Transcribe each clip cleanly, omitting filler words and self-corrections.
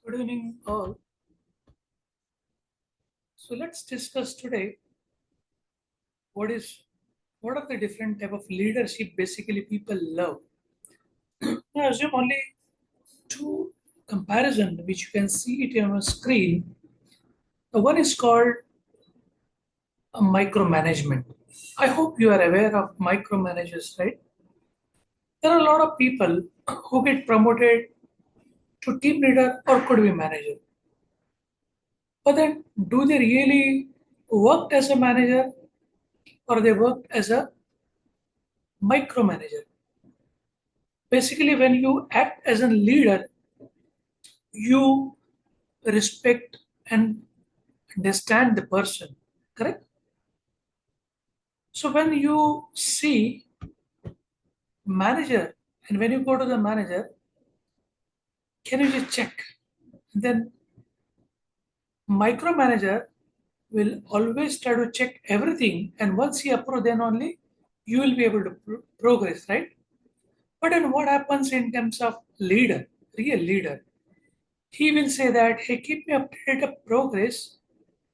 Good evening, all. So let's discuss today what is what are the different type of leadership basically people love. I assume only two comparison which you can see it on a screen. The one is called a micromanagement. I hope you are aware of micromanagers, right? There are a lot of people who get promoted to team leader or could be manager. But then do they really work as a manager or they work as a micromanager? Basically, when you act as a leader, you respect and understand the person, correct? So when you see manager and when you go to the manager, can you just check? Then micromanager will always try to check everything, and once he approve, then only you will be able to progress, right? But then what happens in terms of leader, real leader? He will say that, hey, keep me updated of progress.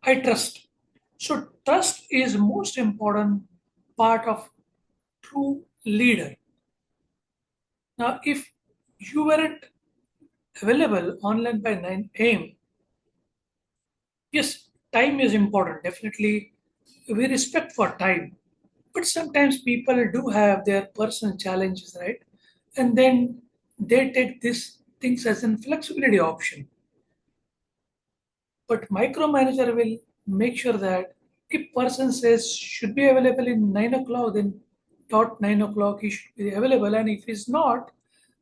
I trust. So trust is most important part of true leader. Now, if you weren't available online by 9 a.m., yes, time is important. Definitely, we respect for time. But sometimes people do have their personal challenges, right? And then they take these things as a flexibility option. But micromanager will make sure that if person says should be available in 9 o'clock, then dot 9 o'clock he should be available. And if he's not,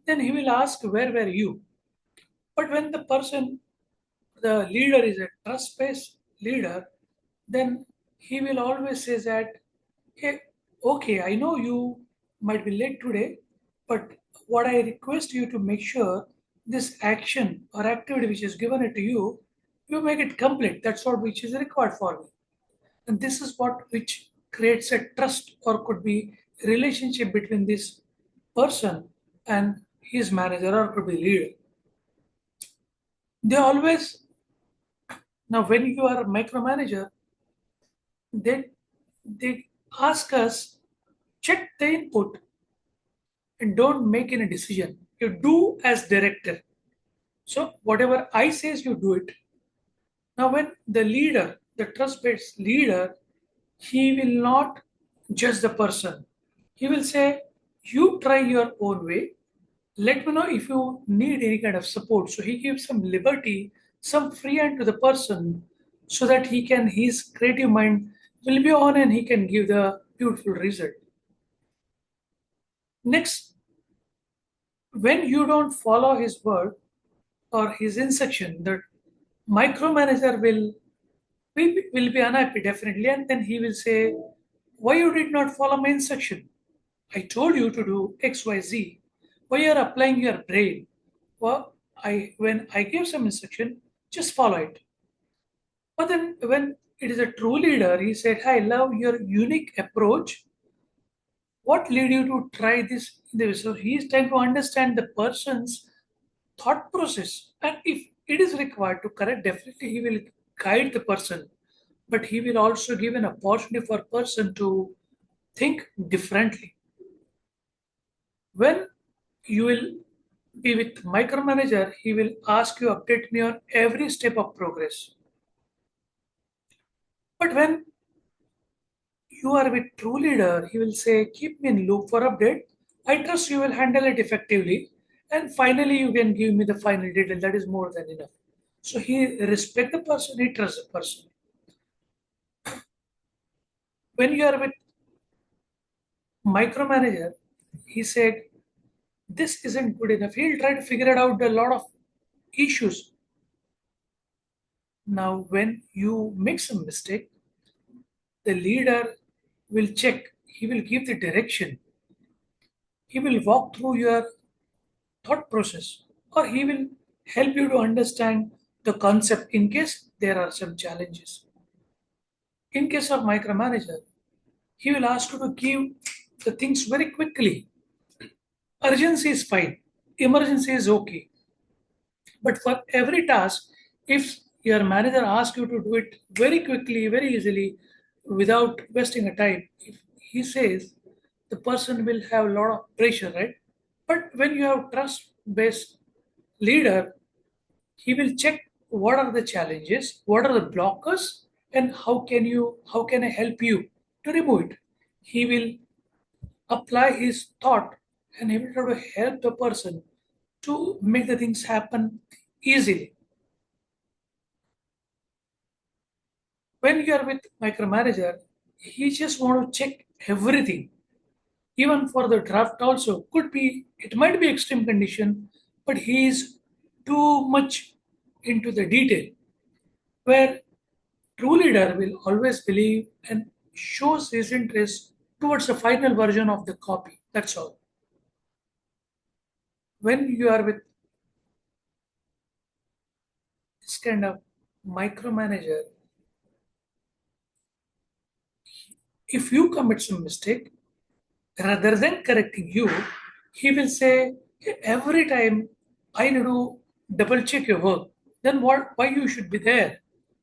then he will ask where were you. But when the person, the leader is a trust-based leader, then he will always say that, hey, okay, I know you might be late today, but what I request you to make sure this action or activity which is given it to you, you make it complete. That's what which is required for me. And this is what which creates a trust or could be relationship between this person and his manager or could be leader. They always now when you are a micromanager, they they ask us check the input and don't make any decision. You do as director. So whatever I says, you do it. Now, when the leader, the trust-based leader, he will not judge the person. He will say, "You try your own way. Let me know if you need any kind of support." So he gives some liberty, some free hand to the person, so that his creative mind will be on and he can give the beautiful result. Next, when you don't follow his word or his instruction, the micromanager will be unhappy definitely, and then he will say, why you did not follow my instruction? I told you to do XYZ. Why you are applying your brain? Well, I when I give some instruction, just follow it. But then when it is a true leader, he said, I love your unique approach. What led you to try this? So he is trying to understand the person's thought process. And if it is required to correct, definitely he will guide the person. But he will also give an opportunity for person to think differently. When you will be with micromanager, he will ask you update me on every step of progress. But when you are with true leader, he will say, keep me in loop for update. I trust you will handle it effectively. And finally, you can give me the final detail. That is more than enough. So he respect the person, he trusts the person. When you are with micromanager, he said, this isn't good enough. He'll try to figure it out a lot of issues. Now, when you make some mistake, the leader will check. He will give the direction. He will walk through your thought process, or he will help you to understand the concept in case there are some challenges. In case of micromanager, he will ask you to give the things very quickly. Urgency is fine. Emergency is okay. But for every task, if your manager asks you to do it very quickly, very easily, without wasting a time, if he says, the person will have a lot of pressure, right? But when you have trust-based leader, he will check what are the challenges, what are the blockers, and how can I help you to remove it. He will apply his thought and he will try to help the person to make the things happen easily. When you are with micromanager, he just want to check everything. Even for the draft also, could be it might be extreme condition, but he is too much into the detail. Where true leader will always believe and shows his interest towards the final version of the copy. That's all. When you are with this kind of micromanager, if you commit some mistake, rather than correcting you, he will say, "Hey, every time I need to double check your work, then what why you should be there?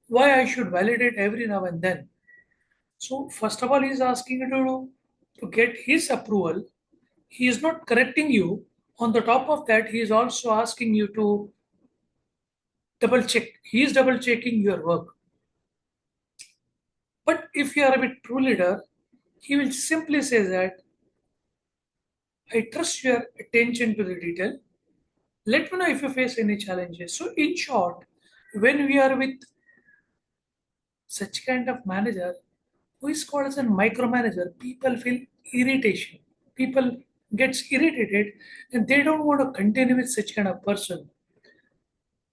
Why I should validate every now and then?" So first of all, he's asking you to get his approval. He is not correcting you. On the top of that, he is also asking you to double check. He is double checking your work. But if you are a bit true leader, he will simply say that I trust your attention to the detail. Let me know if you face any challenges. So, in short, when we are with such kind of manager who is called as a micromanager, people feel irritation. People gets irritated and they don't want to continue with such kind of person.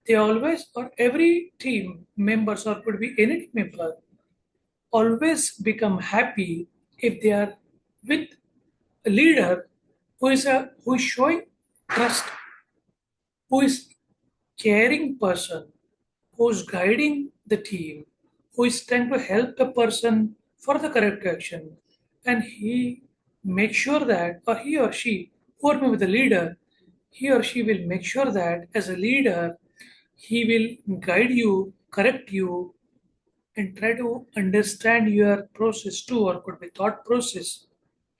They always or every team members or could be any team member always become happy if they are with a leader who is showing trust, who is caring person, who's guiding the team, who is trying to help the person for the correct action, and he makes sure that, or he or she, whoever with the leader, he or she will make sure that as a leader, he will guide you, correct you, and try to understand your process too, or could be thought process.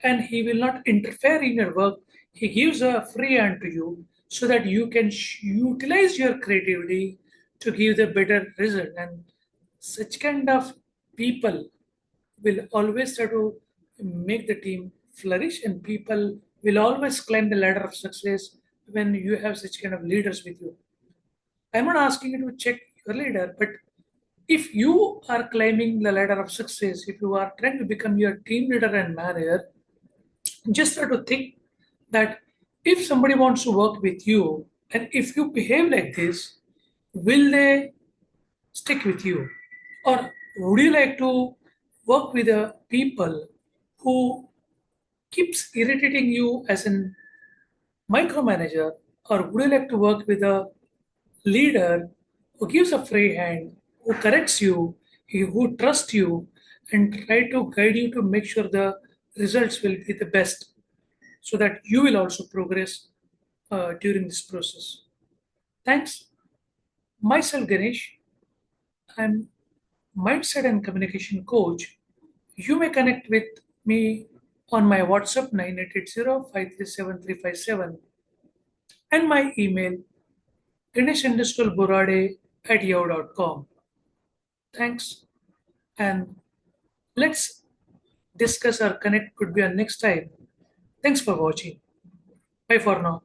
And he will not interfere in your work. He gives a free hand to you so that you can utilize your creativity to give the better result. And such kind of people will always try to make the team flourish, and people will always climb the ladder of success when you have such kind of leaders with you. I'm not asking you to check your leader, but if you are climbing the ladder of success, if you are trying to become your team leader and manager, just try to think that if somebody wants to work with you and if you behave like this, will they stick with you? Or would you like to work with the people who keeps irritating you as a micromanager? Or would you like to work with a leader who gives a free hand, who corrects you, who trusts you, and try to guide you to make sure the results will be the best so that you will also progress during this process. Thanks. Myself, Ganesh. I'm mindset and communication coach. You may connect with me on my WhatsApp 9880 and my email ganesh_borade@yahoo.com. Thanks, and let's discuss our connect could be on next time. Thanks for watching. Bye for now.